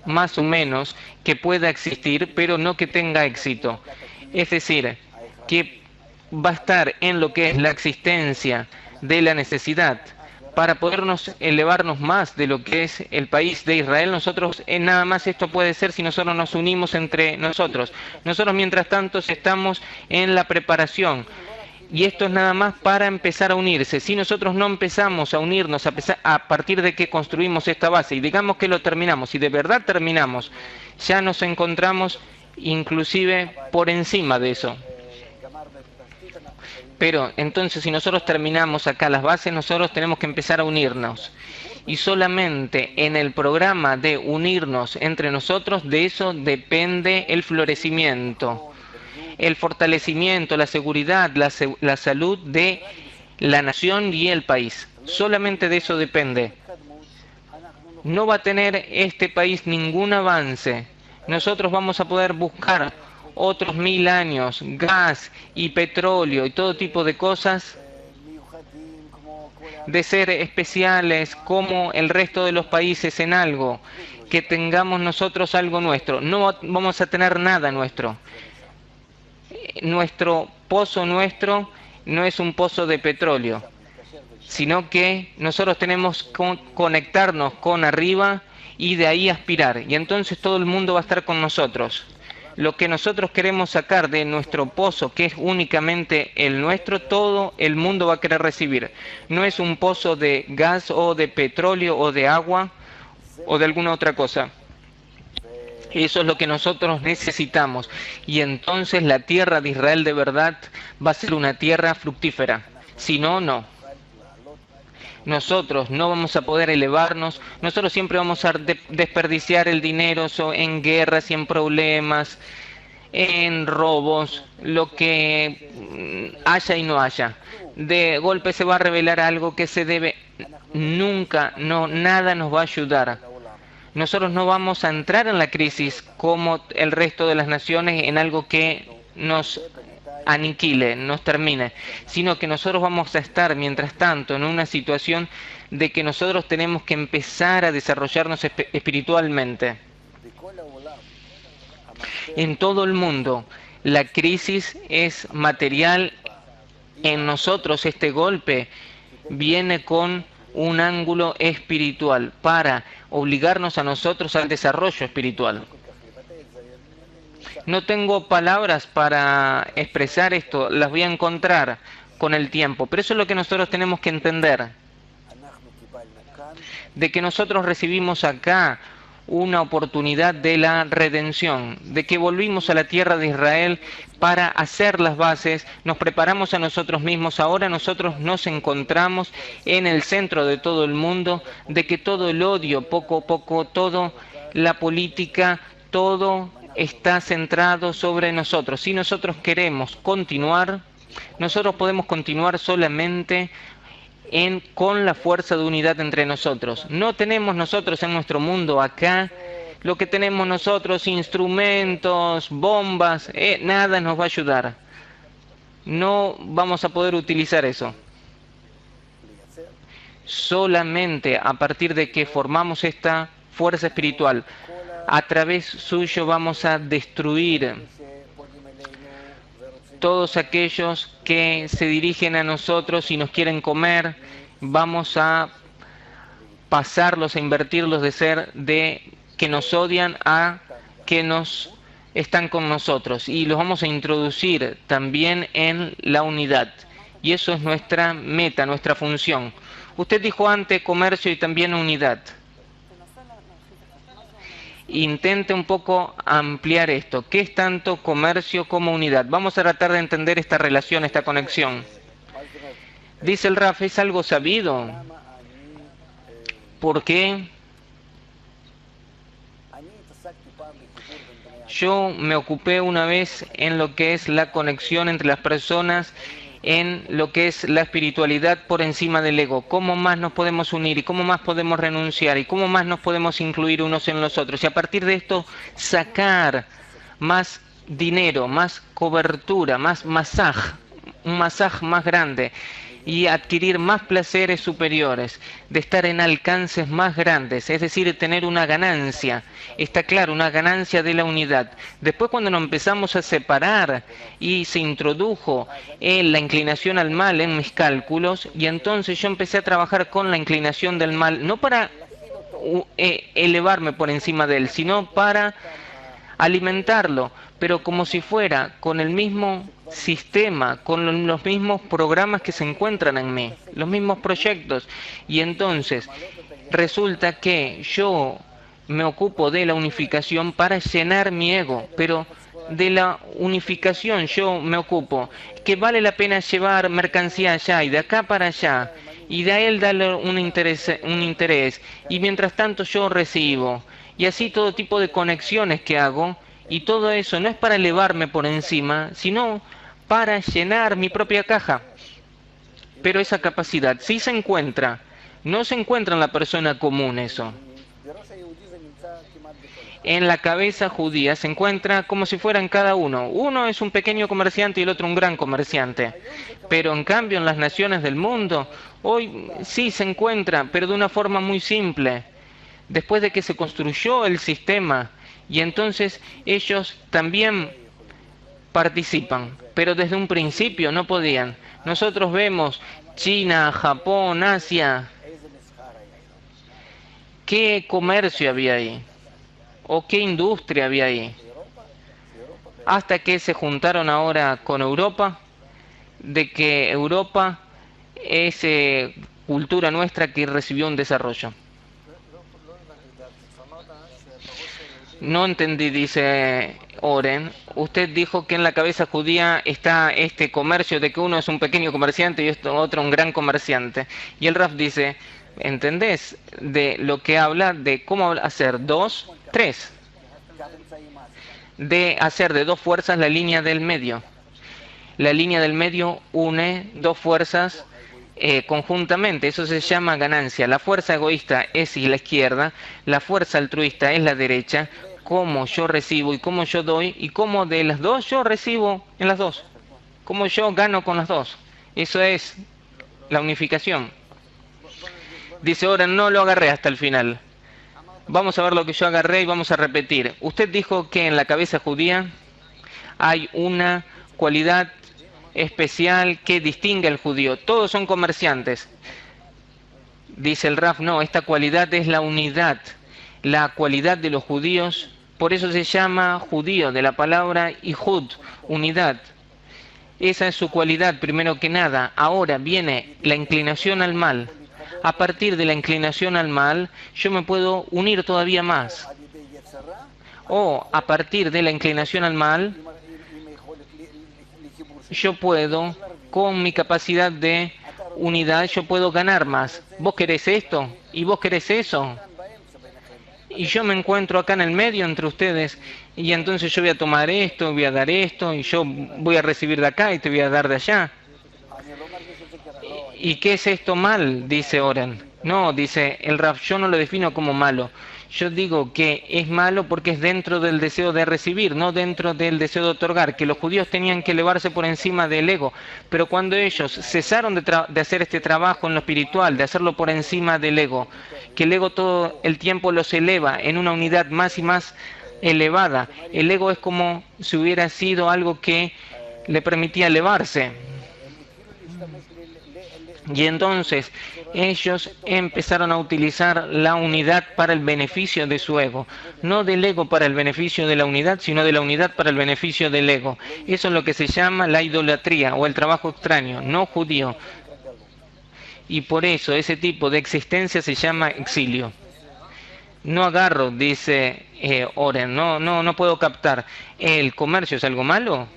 más o menos, que pueda existir, pero no que tenga éxito? Es decir, que va a estar en lo que es la existencia de la necesidad. Para podernos elevarnos más de lo que es el país de Israel, nosotros nada más esto puede ser si nosotros nos unimos entre nosotros. Nosotros mientras tanto estamos en la preparación y esto es nada más para empezar a unirse. Si nosotros no empezamos a unirnos a partir de que construimos esta base y digamos que lo terminamos y de verdad terminamos, ya nos encontramos inclusive por encima de eso. Pero entonces si nosotros terminamos acá las bases, nosotros tenemos que empezar a unirnos. Y solamente en el programa de unirnos entre nosotros, de eso depende el florecimiento, el fortalecimiento, la seguridad, la salud de la nación y el país. Solamente de eso depende. No va a tener este país ningún avance. Nosotros vamos a poder buscar otros 1000 años, gas y petróleo y todo tipo de cosas, de ser especiales como el resto de los países en algo, que tengamos nosotros algo nuestro. No vamos a tener nada nuestro. Nuestro pozo nuestro no es un pozo de petróleo, sino que nosotros tenemos que conectarnos con arriba y de ahí aspirar. Y entonces todo el mundo va a estar con nosotros. Lo que nosotros queremos sacar de nuestro pozo, que es únicamente el nuestro, todo el mundo va a querer recibir. No es un pozo de gas o de petróleo o de agua o de alguna otra cosa. Eso es lo que nosotros necesitamos. Y entonces la tierra de Israel de verdad va a ser una tierra fructífera. Si no, no. Nosotros no vamos a poder elevarnos, nosotros siempre vamos a desperdiciar el dinero en guerras y en problemas, en robos, lo que haya y no haya. De golpe se va a revelar algo que se debe, nunca, no, nada nos va a ayudar. Nosotros no vamos a entrar en la crisis como el resto de las naciones en algo que nos aniquile, nos termine, sino que nosotros vamos a estar mientras tanto en una situación de que nosotros tenemos que empezar a desarrollarnos espiritualmente. En todo el mundo la crisis es material, en nosotros este golpe viene con un ángulo espiritual para obligarnos a nosotros al desarrollo espiritual. No tengo palabras para expresar esto, las voy a encontrar con el tiempo, pero eso es lo que nosotros tenemos que entender, de que nosotros recibimos acá una oportunidad de la redención, de que volvimos a la tierra de Israel para hacer las bases, nos preparamos a nosotros mismos, ahora nosotros nos encontramos en el centro de todo el mundo, de que todo el odio, poco a poco, toda la política, todo está centrado sobre nosotros. Si nosotros queremos continuar, nosotros podemos continuar solamente con la fuerza de unidad entre nosotros. No tenemos nosotros en nuestro mundo acá lo que tenemos nosotros, instrumentos, bombas, nada nos va a ayudar. No vamos a poder utilizar eso. Solamente a partir de que formamos esta fuerza espiritual, a través suyo vamos a destruir todos aquellos que se dirigen a nosotros y nos quieren comer. Vamos a pasarlos, a invertirlos de ser de que nos odian a que nos están con nosotros. Y los vamos a introducir también en la unidad. Y eso es nuestra meta, nuestra función. Usted dijo antes comercio y también unidad. Intente un poco ampliar esto. ¿Qué es tanto comercio como unidad? Vamos a tratar de entender esta relación, esta conexión. Dice el Raf, es algo sabido. ¿Por qué? Yo me ocupé una vez en lo que es la conexión entre las personas, en lo que es la espiritualidad por encima del ego. ¿Cómo más nos podemos unir y cómo más podemos renunciar y cómo más nos podemos incluir unos en los otros? Y a partir de esto sacar más dinero, más cobertura, más masaje, un masaje más grande y adquirir más placeres superiores, de estar en alcances más grandes, es decir, tener una ganancia, está claro, una ganancia de la unidad. Después cuando nos empezamos a separar y se introdujo la inclinación al mal en mis cálculos, y entonces yo empecé a trabajar con la inclinación del mal, no para elevarme por encima de él, sino para alimentarlo, pero como si fuera con el mismo sistema, con los mismos programas que se encuentran en mí, los mismos proyectos. Y entonces resulta que yo me ocupo de la unificación para llenar mi ego, pero de la unificación yo me ocupo, que vale la pena llevar mercancía allá y de acá para allá, y de a él darle un interés, y mientras tanto yo recibo, y así todo tipo de conexiones que hago. Y todo eso no es para elevarme por encima, sino para llenar mi propia caja. Pero esa capacidad sí se encuentra, no se encuentra en la persona común eso. En la cabeza judía se encuentra como si fueran cada uno. Uno es un pequeño comerciante y el otro un gran comerciante. Pero en cambio en las naciones del mundo, hoy sí se encuentra, pero de una forma muy simple. Después de que se construyó el sistema, y entonces ellos también participan, pero desde un principio no podían. Nosotros vemos China, Japón, Asia. ¿Qué comercio había ahí? ¿O qué industria había ahí? Hasta que se juntaron ahora con Europa, de que Europa es cultura nuestra que recibió un desarrollo. No entendí, dice Oren. Usted dijo que en la cabeza judía está este comercio de que uno es un pequeño comerciante y otro un gran comerciante. Y el Raf dice, ¿entendés? De lo que habla de cómo hacer dos, tres. De hacer de dos fuerzas la línea del medio. La línea del medio une dos fuerzas conjuntamente, eso se llama ganancia. La fuerza egoísta es la izquierda, la fuerza altruista es la derecha. Cómo yo recibo y cómo yo doy y cómo de las dos yo recibo en las dos, cómo yo gano con las dos. Eso es la unificación. Dice ahora no lo agarré hasta el final. Vamos a ver lo que yo agarré y vamos a repetir. Usted dijo que en la cabeza judía hay una cualidad especial que distingue al judío. Todos son comerciantes. Dice el Raf, no, esta cualidad es la unidad. La cualidad de los judíos, por eso se llama judío, de la palabra Ihud, unidad. Esa es su cualidad, primero que nada. Ahora viene la inclinación al mal. A partir de la inclinación al mal, yo me puedo unir todavía más. O a partir de la inclinación al mal, yo puedo, con mi capacidad de unidad, yo puedo ganar más. ¿Vos querés esto? ¿Y vos querés eso? y yo me encuentro acá en el medio entre ustedes, y entonces yo voy a tomar esto, voy a dar esto, y yo voy a recibir de acá y te voy a dar de allá. ¿Y qué es esto mal? Dice Oren. No, dice el Raf, yo no lo defino como malo. Yo digo que es malo porque es dentro del deseo de recibir, no dentro del deseo de otorgar, que los judíos tenían que elevarse por encima del ego. Pero cuando ellos cesaron de hacer este trabajo en lo espiritual, de hacerlo por encima del ego, que el ego todo el tiempo los eleva en una unidad más y más elevada, el ego es como si hubiera sido algo que le permitía elevarse. Y entonces ellos empezaron a utilizar la unidad para el beneficio de su ego. No del ego para el beneficio de la unidad, sino de la unidad para el beneficio del ego. Eso es lo que se llama la idolatría o el trabajo extraño, no judío. Y por eso ese tipo de existencia se llama exilio. No agarro, dice Oren, no puedo captar. ¿El comercio es algo malo?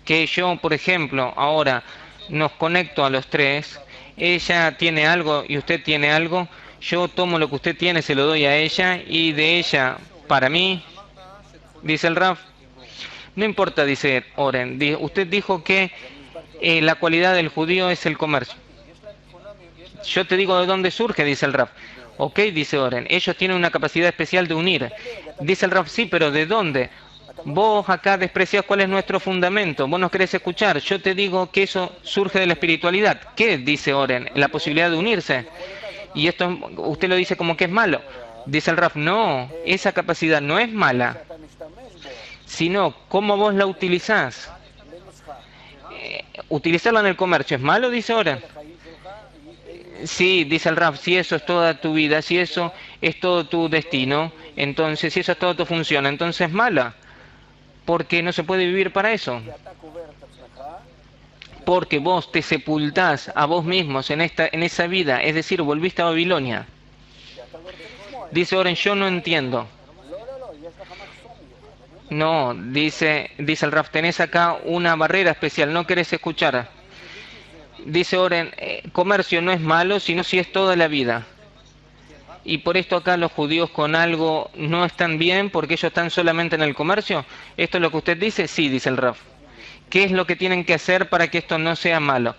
Que yo, por ejemplo, ahora nos conecto a los tres, ella tiene algo y usted tiene algo, yo tomo lo que usted tiene, se lo doy a ella y de ella para mí, dice el Raf. No importa, dice Oren, usted dijo que la cualidad del judío es el comercio. Yo te digo de dónde surge, dice el Raf. Ok, dice Oren, ellos tienen una capacidad especial de unir. Dice el Raf, sí, pero ¿de dónde? Vos acá desprecias cuál es nuestro fundamento, vos no querés escuchar. Yo te digo que eso surge de la espiritualidad. ¿Qué dice Oren? La posibilidad de unirse. Y esto usted lo dice como que es malo. Dice el Raf, no, esa capacidad no es mala, sino cómo vos la utilizás. ¿Utilizarla en el comercio es malo? Dice Oren. Sí, dice el Raf, si eso es toda tu vida, si eso es todo tu destino, entonces si eso es toda tu función, entonces es mala. Porque no se puede vivir para eso. Porque vos te sepultás a vos mismos en esa vida, es decir, volviste a Babilonia. Dice Oren, yo no entiendo. No, dice el Raf, tenés acá una barrera especial, no querés escuchar. Dice Oren, comercio no es malo, sino si es toda la vida. Y por esto acá los judíos con algo no están bien porque ellos están solamente en el comercio. ¿Esto es lo que usted dice? Sí, dice el Raf. ¿Qué es lo que tienen que hacer para que esto no sea malo?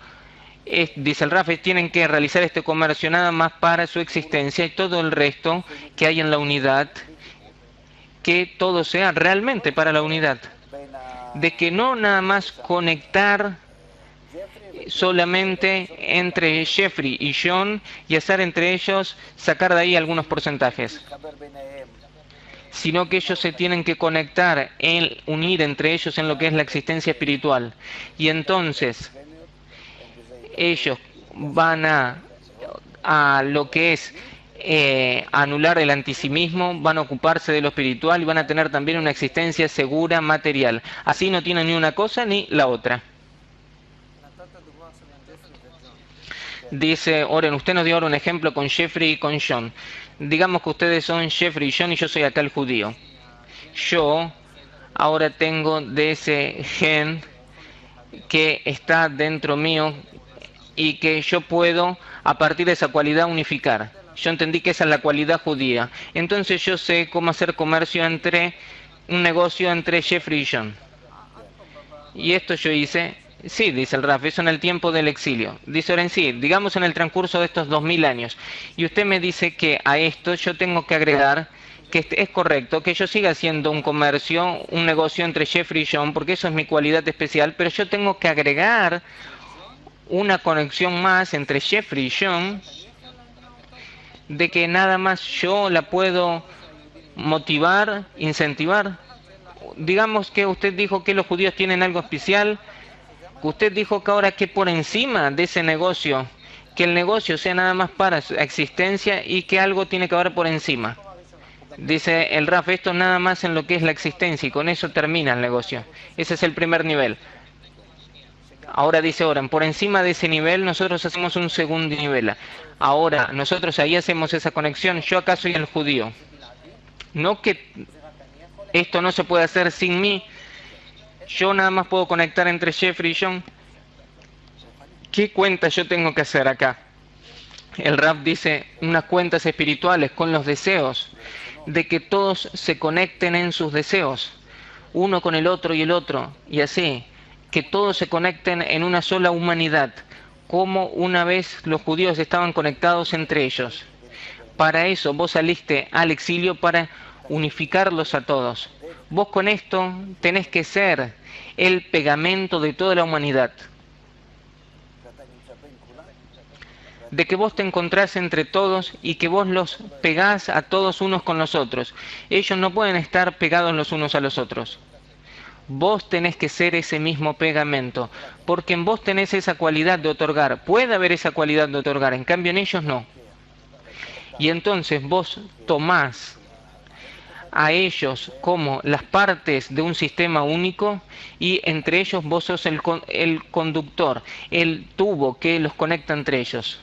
Dice el Raf, tienen que realizar este comercio nada más para su existencia y todo el resto que hay en la unidad, que todo sea realmente para la unidad. De que no nada más conectar solamente entre Jeffrey y John y hacer entre ellos, sacar de ahí algunos porcentajes, sino que ellos se tienen que conectar, unir entre ellos en lo que es la existencia espiritual. Y entonces ellos van a lo que es anular el antisimismo, van a ocuparse de lo espiritual y van a tener también una existencia segura material. Así no tienen ni una cosa ni la otra. Dice Oren, usted nos dio ahora un ejemplo con Jeffrey y con John. Digamos que ustedes son Jeffrey y John y yo soy acá el judío. Yo ahora tengo de ese gen que está dentro mío y que yo puedo a partir de esa cualidad unificar. Yo entendí que esa es la cualidad judía. Entonces yo sé cómo hacer comercio un negocio entre Jeffrey y John. Y esto yo hice. Sí, dice el Raf, eso en el tiempo del exilio. Dice Oren, sí, digamos en el transcurso de estos 2000 años. Y usted me dice que a esto yo tengo que agregar que es correcto, que yo siga haciendo un comercio, un negocio entre Jeffrey y John, porque eso es mi cualidad especial, pero yo tengo que agregar una conexión más entre Jeffrey y John, de que nada más yo la puedo motivar, incentivar. Digamos que usted dijo que los judíos tienen algo especial. Usted dijo que ahora que por encima de ese negocio, que el negocio sea nada más para su existencia y que algo tiene que haber por encima. Dice el Raf, esto nada más en lo que es la existencia y con eso termina el negocio. Ese es el primer nivel. Ahora dice Oren, por encima de ese nivel nosotros hacemos un segundo nivel. Ahora nosotros ahí hacemos esa conexión, yo acá soy el judío. No que esto no se puede hacer sin mí. Yo nada más puedo conectar entre Jeffrey y John. ¿Qué cuenta yo tengo que hacer acá? El Rab dice unas cuentas espirituales con los deseos, de que todos se conecten en sus deseos, uno con el otro y el otro, y así, que todos se conecten en una sola humanidad, como una vez los judíos estaban conectados entre ellos. Para eso vos saliste al exilio, para unificarlos a todos. Vos con esto tenés que ser el pegamento de toda la humanidad. De que vos te encontrás entre todos y que vos los pegás a todos unos con los otros. Ellos no pueden estar pegados los unos a los otros. Vos tenés que ser ese mismo pegamento, porque en vos tenés esa cualidad de otorgar. Puede haber esa cualidad de otorgar, en cambio en ellos no. Y entonces vos tomás a ellos como las partes de un sistema único y entre ellos vos sos el conductor, el tubo que los conecta entre ellos.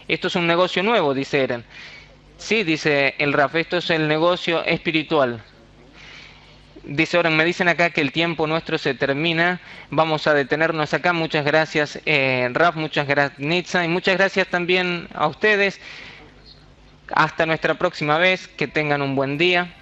Esto es un negocio nuevo, dice Eren. Sí, dice el Raf, esto es el negocio espiritual. Dice Oren, me dicen acá que el tiempo nuestro se termina. Vamos a detenernos acá. Muchas gracias, Raf, muchas gracias, Nitza, y muchas gracias también a ustedes. Hasta nuestra próxima vez. Que tengan un buen día.